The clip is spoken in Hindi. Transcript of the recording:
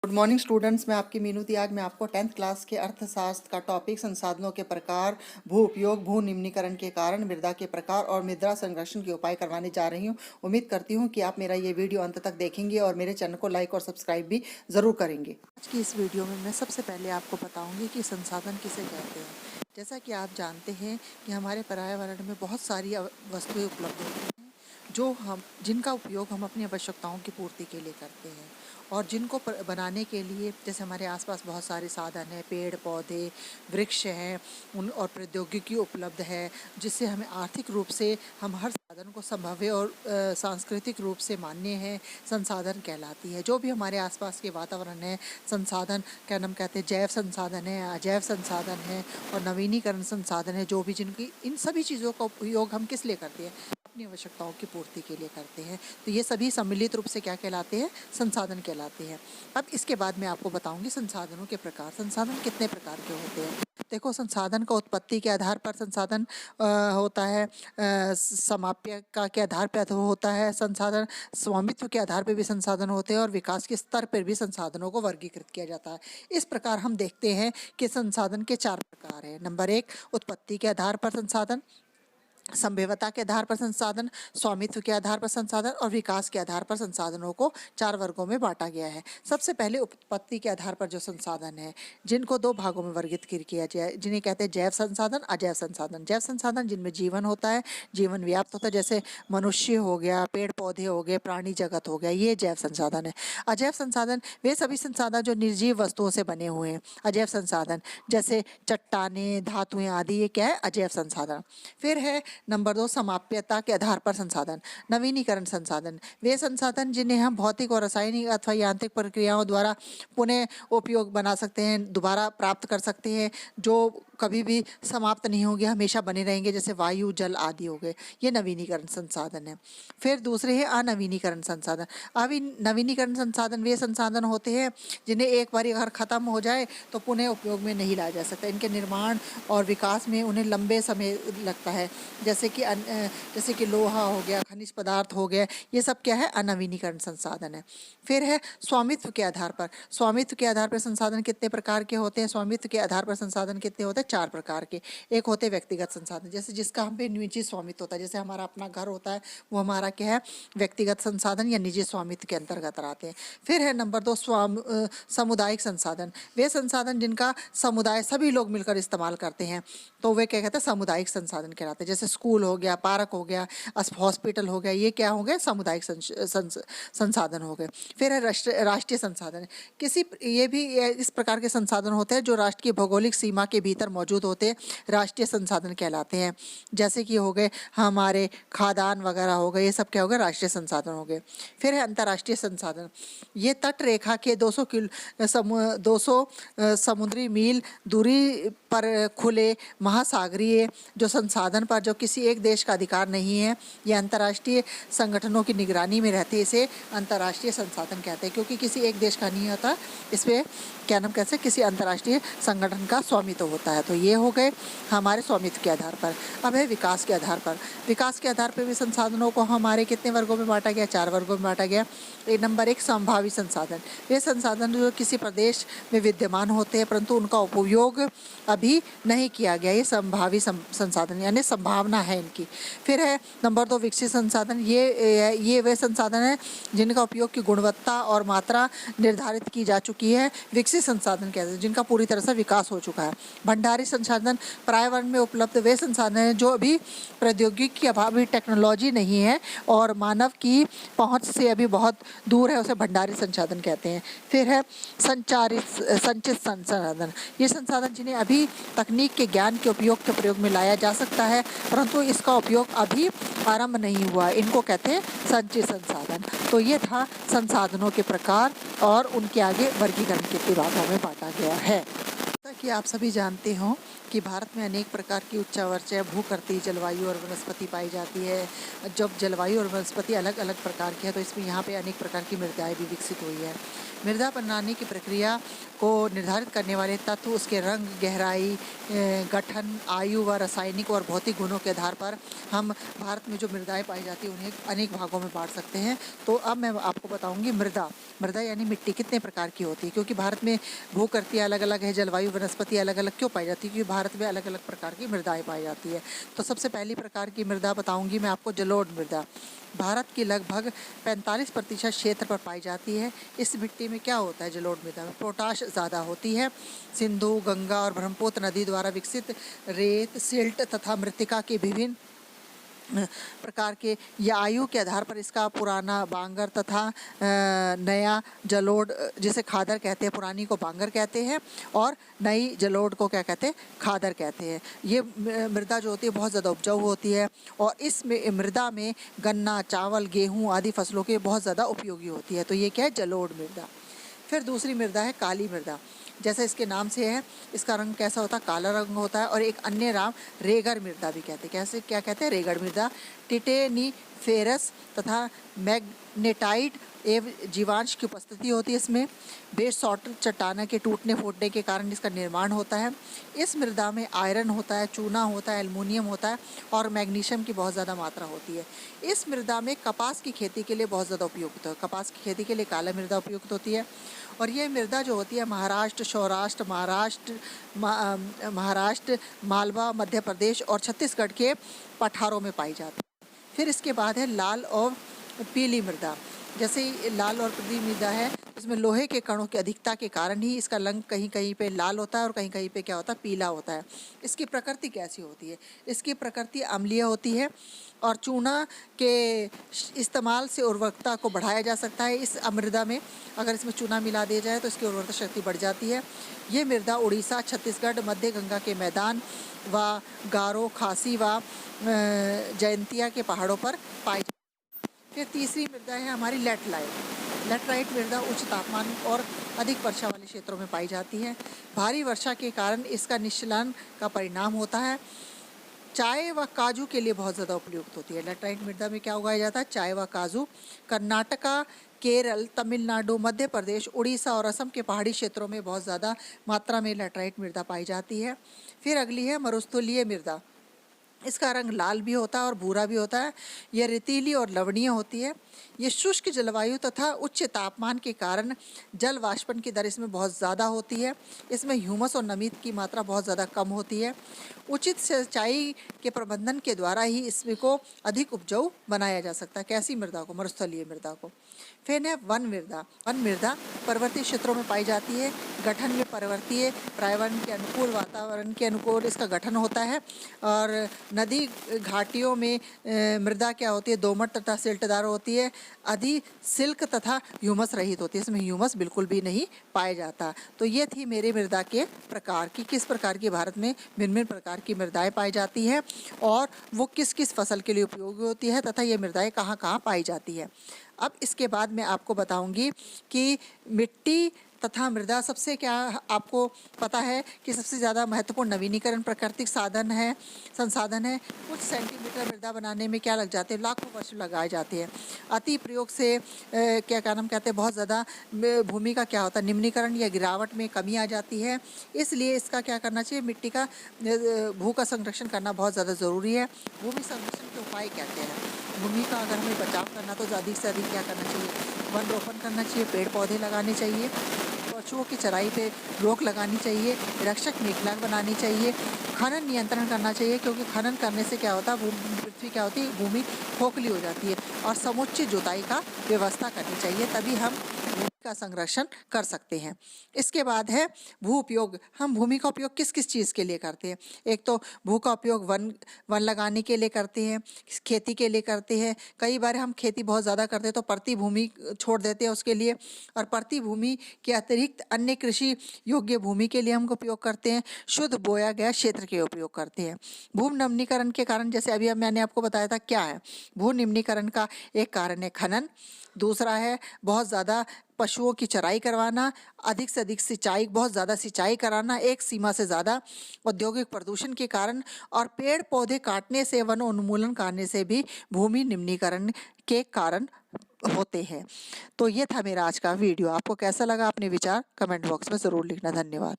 Good morning students. मैं आपकी मीनू त्याग। मैं आपको 10th क्लास के अर्थशास्त्र का टॉपिक संसाधनों के प्रकार, भू उपयोग, भू निम्नीकरण के कारण, मृदा के प्रकार और मृदा संरक्षण के उपाय करवाने जा रही हूँ। उम्मीद करती हूँ कि आप मेरा ये वीडियो अंत तक देखेंगे और मेरे चैनल को लाइक और सब्सक्राइब भी ज़रूर करेंगे। आज की इस वीडियो में मैं सबसे पहले आपको बताऊँगी कि संसाधन किसे कहते हैं। जैसा कि आप जानते हैं कि हमारे पर्यावरण में बहुत सारी वस्तुएं उपलब्ध होती हैं जिनका उपयोग हम अपनी आवश्यकताओं की पूर्ति के लिए करते हैं और जिनको बनाने के लिए जैसे हमारे आसपास बहुत सारे साधन हैं, पेड़ पौधे, वृक्ष हैं, उन और प्रौद्योगिकी उपलब्ध है, जिससे हमें आर्थिक रूप से हम हर साधन को संभव्य और सांस्कृतिक रूप से मान्य है, संसाधन कहलाती है। जो भी हमारे आसपास के वातावरण है, संसाधन क्या नाम कहते हैं, जैव संसाधन है, अजैव संसाधन है और नवीनीकरण संसाधन है। जो भी जिनकी इन सभी चीज़ों का उपयोग हम किस लिए करते हैं, अपनी आवश्यकताओं की पूर्ति के लिए करते हैं। तो ये सभी सम्मिलित रूप से क्या कहलाते हैं, संसाधन कहलाते हैं। अब इसके बाद मैं आपको बताऊंगी संसाधनों के प्रकार। संसाधन कितने प्रकार के होते हैं। देखो, संसाधन का उत्पत्ति के आधार पर संसाधन होता है, समाप्य का के आधार पर होता है संसाधन, स्वामित्व के आधार पर भी संसाधन होते हैं और विकास के स्तर पर भी संसाधनों को वर्गीकृत किया जाता है। इस प्रकार हम देखते हैं कि संसाधन के 4 प्रकार हैं। नंबर 1, उत्पत्ति के आधार पर संसाधन, संभव्यता के आधार पर संसाधन, स्वामित्व के आधार पर संसाधन और विकास के आधार पर संसाधनों को 4 वर्गों में बांटा गया है। सबसे पहले उत्पत्ति के आधार पर जो संसाधन है, जिनको 2 भागों में वर्गीकृत किया जाए, जिन्हें कहते हैं जैव संसाधन, अजैव संसाधन। जैव संसाधन जिनमें जीवन होता है, जीवन व्याप्त होता है, जैसे मनुष्य हो गया, पेड़ पौधे हो गए, प्राणी जगत हो गया, ये जैव संसाधन है। अजैव संसाधन वे सभी संसाधन जो निर्जीव वस्तुओं से बने हुए हैं, अजैव संसाधन, जैसे चट्टानें, धातुएं आदि, ये क्या है, अजैव संसाधन। फिर है नंबर 2, समाप्यता के आधार पर संसाधन, नवीनीकरण संसाधन। वे संसाधन जिन्हें हम भौतिक और रासायनिक अथवा यांत्रिक प्रक्रियाओं द्वारा पुनः उपयोग बना सकते हैं, दोबारा प्राप्त कर सकते हैं, जो कभी भी समाप्त नहीं होंगे, हमेशा बने रहेंगे, जैसे वायु, जल आदि हो गए। ये नवीनीकरण संसाधन है। फिर दूसरे है अनवीनीकरण संसाधन। नवीनीकरण संसाधन वे संसाधन होते हैं जिन्हें एक बार अगर खत्म हो जाए तो पुनः उपयोग में नहीं लाया जा सकता। इनके निर्माण और विकास में उन्हें लंबे समय लगता है, जैसे कि लोहा हो गया, खनिज पदार्थ हो गया, ये सब क्या है, अनवीनीकरण संसाधन है। फिर है स्वामित्व के आधार पर। स्वामित्व के आधार पर संसाधन कितने प्रकार के होते हैं, स्वामित्व के आधार पर संसाधन कितने होते हैं, 4 प्रकार के। एक होते हैं व्यक्तिगत संसाधन, जैसे जिसका हम पे निजी स्वामित्व होता है, जैसे हमारा अपना घर होता है, वो हमारा क्या है, व्यक्तिगत संसाधन या निजी स्वामित्व के अंतर्गत आते हैं। फिर है नंबर 2, सामुदायिक संसाधन। वे संसाधन जिनका समुदाय सभी लोग मिलकर इस्तेमाल करते हैं, तो वे क्या कहते हैं, सामुदायिक संसाधन कहलाते हैं। जैसे स्कूल हो गया, पार्क हो गया, हॉस्पिटल हो गया, ये क्या हो गए, सामुदायिक संसाधन हो गए। फिर है राष्ट्रीय संसाधन। ये भी इस प्रकार के संसाधन होते हैं जो राष्ट्र की भौगोलिक सीमा के भीतर मौजूद होते हैं, राष्ट्रीय संसाधन कहलाते हैं। जैसे कि हो गए हमारे खादान वगैरह हो गए, ये सब क्या हो गए, राष्ट्रीय संसाधन हो गए। फिर है अंतर्राष्ट्रीय संसाधन। ये तट रेखा के 200 समुद्री मील दूरी पर खुले महासागरीय जो संसाधन पर जो किसी एक देश का अधिकार नहीं है, ये अंतर्राष्ट्रीय संगठनों की निगरानी में रहते, इसे अंतर्राष्ट्रीय संसाधन कहते हैं, क्योंकि किसी एक देश का नहीं होता, इस पे क्या नाम कैसे, किसी अंतर्राष्ट्रीय संगठन का स्वामित्व होता है। तो ये हो गए हमारे स्वामित्व के आधार पर। अब है विकास के आधार पर। विकास के आधार पर भी संसाधनों को हमारे कितने वर्गों में बांटा गया, 4 वर्गों में बांटा गया। नंबर 1, संभावी संसाधन। वे संसाधन जो किसी प्रदेश में विद्यमान होते हैं परंतु उनका उपयोग अभी नहीं किया गया, ये संभावी संसाधन यानी संभावना है इनकी। फिर है नंबर 2, विकसित संसाधन। ये वे संसाधन हैं जिनका उपयोग की गुणवत्ता और मात्रा निर्धारित की जा चुकी है, विकसित संसाधन कहते हैं, जिनका पूरी तरह से विकास हो चुका है। भंडारी संसाधन, पर्यावरण में उपलब्ध वे संसाधन हैं जो अभी प्रौद्योगिकी के अभाव, टेक्नोलॉजी नहीं है और मानव की पहुंच से अभी बहुत दूर है, उसे भंडारी संसाधन कहते हैं। फिर है संचित संसाधन। ये संसाधन जिन्हें अभी तकनीक के ज्ञान के उपयोग के प्रयोग में लाया जा सकता है परंतु इसका उपयोग अभी आरंभ नहीं हुआ, इनको कहते हैं संचित संसाधन। तो ये था संसाधनों के प्रकार और उनके आगे वर्गीकरण कितने भागों में बांटा गया है। जैसा कि आप सभी जानते हो कि भारत में अनेक प्रकार की उच्चावचय भूकर्ती जलवायु और वनस्पति पाई जाती है। जब जलवायु और वनस्पति अलग अलग प्रकार की है तो इसमें यहाँ पे अनेक प्रकार की मृदाएं भी विकसित हुई है। मृदा प्रणाली की प्रक्रिया को निर्धारित करने वाले तत्व उसके रंग, गहराई, गठन, आयु व रासायनिक और भौतिक गुणों के आधार पर हम भारत में जो मृदाएं पाई जाती हैं उन्हें अनेक भागों में बांट सकते हैं। तो अब मैं आपको बताऊंगी मृदा। मृदा यानी मिट्टी कितने प्रकार की होती है, क्योंकि भारत में भूप्रकृति अलग अलग है, जलवायु वनस्पति अलग अलग क्यों पाई जाती है, क्योंकि भारत में अलग अलग प्रकार की मृदाएं पाई जाती है। तो सबसे पहली प्रकार की मृदा बताऊंगी मैं आपको, जलोढ़ मृदा। भारत की लगभग 45% क्षेत्र पर पाई जाती है। इस मिट्टी में क्या होता है, जलोढ़ मृदा में पोटाश ज़्यादा होती है। सिंधु, गंगा और ब्रह्मपुत्र नदी द्वारा विकसित रेत, सिल्ट तथा मृत्तिका के विभिन्न प्रकार के या आयु के आधार पर इसका पुराना बांगर तथा नया जलोढ़, जिसे खादर कहते हैं, पुरानी को बांगर कहते हैं और नई जलोढ़ को क्या कहते हैं, खादर कहते हैं। ये मृदा जो होती है बहुत ज़्यादा उपजाऊ होती है और इस मृदा में गन्ना, चावल, गेहूँ आदि फसलों के बहुत ज़्यादा उपयोगी होती है। तो ये क्या है, जलोढ़ मृदा। फिर दूसरी मृदा है काली मृदा। जैसा इसके नाम से है, इसका रंग कैसा होता है, काला रंग होता है। और एक अन्य नाम रेगड़ मृदा भी कहते हैं। कैसे, क्या कहते हैं, रेगड़ मृदा। टिटेनिफेरस तथा मैग्नेटाइट एवं जीवांश की उपस्थिति होती है इसमें। बेसॉल्ट चट्टानों के टूटने फूटने के कारण इसका निर्माण होता है। इस मृदा में आयरन होता है, चूना होता है, एल्युमिनियम होता है और मैग्नीशियम की बहुत ज़्यादा मात्रा होती है। इस मृदा में कपास की खेती के लिए बहुत ज़्यादा उपयुक्त है। कपास की खेती के लिए काला मृदा उपयुक्त होती है। और ये मृदा जो होती है महाराष्ट्र, सौराष्ट्र, महाराष्ट्र, मालवा, मध्य प्रदेश और छत्तीसगढ़ के पठारों में पाई जाती है। फिर इसके बाद है लाल और पीली मृदा। जैसे ही लाल और पीली मृदा है, उसमें लोहे के कणों की अधिकता के कारण ही इसका रंग कहीं कहीं पे लाल होता है और कहीं कहीं पे क्या होता है, पीला होता है। इसकी प्रकृति कैसी होती है, इसकी प्रकृति अम्लीय होती है और चूना के इस्तेमाल से उर्वरकता को बढ़ाया जा सकता है। इस मृदा में अगर इसमें चूना मिला दिया जाए तो इसकी उर्वरता शक्ति बढ़ जाती है। ये मृदा उड़ीसा, छत्तीसगढ़, मध्य गंगा के मैदान व गारो, खासी व जयंतिया के पहाड़ों पर पाई जाती है। फिर तीसरी मृदा है हमारी लैटराइट। लैटराइट मृदा उच्च तापमान और अधिक वर्षा वाले क्षेत्रों में पाई जाती है। भारी वर्षा के कारण इसका निष्कलन का परिणाम होता है। चाय व काजू के लिए बहुत ज़्यादा उपयुक्त होती है। लैटराइट मृदा में क्या उगाया जाता है, चाय व काजू। कर्नाटका, केरल, तमिलनाडु, मध्य प्रदेश, उड़ीसा और असम के पहाड़ी क्षेत्रों में बहुत ज़्यादा मात्रा में लैटराइट मृदा पाई जाती है। फिर अगली है मरुस्थलीय मृदा। इसका रंग लाल भी होता है और भूरा भी होता है। यह रेतीली और लवणीय होती है। ये शुष्क जलवायु तथा उच्च तापमान के कारण जल वाष्पन की दर इसमें बहुत ज़्यादा होती है। इसमें ह्यूमस और नमी की मात्रा बहुत ज़्यादा कम होती है। उचित सिंचाई के प्रबंधन के द्वारा ही इसको अधिक उपजाऊ बनाया जा सकता है। कैसी मृदा को, मरुस्थलीय मृदा को। फिर है वन मृदा। वन मृदा पर्वतीय क्षेत्रों में पाई जाती है। गठन में पर्वतीय पर्यावरण के अनुकूल, वातावरण के अनुकूल इसका गठन होता है। और नदी घाटियों में मृदा क्या होती है, दोमट तथा सिल्टदार होती है। अधिक सिल्क तथा ह्यूमस रहित होती है। इसमें ह्यूमस बिल्कुल भी नहीं पाया जाता। तो ये थी मेरे मृदा के प्रकार की, किस प्रकार की भारत में भिन्न भिन्न प्रकार की मृदाएं पाई जाती है और वो किस किस फसल के लिए उपयोगी होती है तथा ये मृदाएं कहाँ कहाँ पाई जाती है। अब इसके बाद मैं आपको बताऊंगी कि मिट्टी तथा मृदा सबसे क्या आपको पता है कि सबसे ज़्यादा महत्वपूर्ण नवीनीकरण प्राकृतिक संसाधन है। कुछ सेंटीमीटर मृदा बनाने में क्या लग जाते हैं, लाखों वर्ष लगाए जाते हैं। अति प्रयोग से क्या नाम कहते हैं, बहुत ज़्यादा भूमि का क्या होता है, निम्नीकरण या गिरावट में कमी आ जाती है। इसलिए इसका क्या करना चाहिए, मिट्टी का भू का संरक्षण करना बहुत ज़्यादा ज़रूरी है। भूमि संरक्षण के उपाय क्या क्या हैं, भूमि का अगर हमें बचाव करना तो अधिक से अधिक क्या करना चाहिए, वन रोपण करना चाहिए, पेड़ पौधे लगाने चाहिए, पशुओं की चराई पे रोक लगानी चाहिए, रक्षक मेखला बनानी चाहिए, खनन नियंत्रण करना चाहिए, क्योंकि खनन करने से क्या होता है, पृथ्वी क्या होती है, भूमि खोखली हो जाती है। और समुचित जुताई का व्यवस्था करनी चाहिए, तभी हम भूमि का संरक्षण कर सकते हैं। इसके बाद है भू उपयोग। हम भूमि का उपयोग किस किस चीज़ के लिए करते हैं, एक तो भू का उपयोग वन लगाने के लिए करते हैं, खेती के लिए करते हैं। कई बार हम खेती बहुत ज़्यादा करते हैं तो परती भूमि छोड़ देते हैं उसके लिए, और परती भूमि के अतिरिक्त अन्य कृषि योग्य भूमि के लिए हम उपयोग करते हैं। शुद्ध बोया गया क्षेत्र के उपयोग करते हैं। भू निम्नीकरण के कारण, जैसे अभी मैंने आपको बताया था क्या है, भू निम्नीकरण का एक कारण है खनन, दूसरा है बहुत ज़्यादा पशुओं की चराई करवाना, अधिक से अधिक सिंचाई, बहुत ज़्यादा सिंचाई कराना, एक सीमा से ज़्यादा औद्योगिक प्रदूषण के कारण और पेड़ पौधे काटने से, वन उन्मूलन करने से भी भूमि निम्नीकरण के कारण होते हैं। तो ये था मेरा आज का वीडियो। आपको कैसा लगा अपने विचार कमेंट बॉक्स में ज़रूर लिखना। धन्यवाद।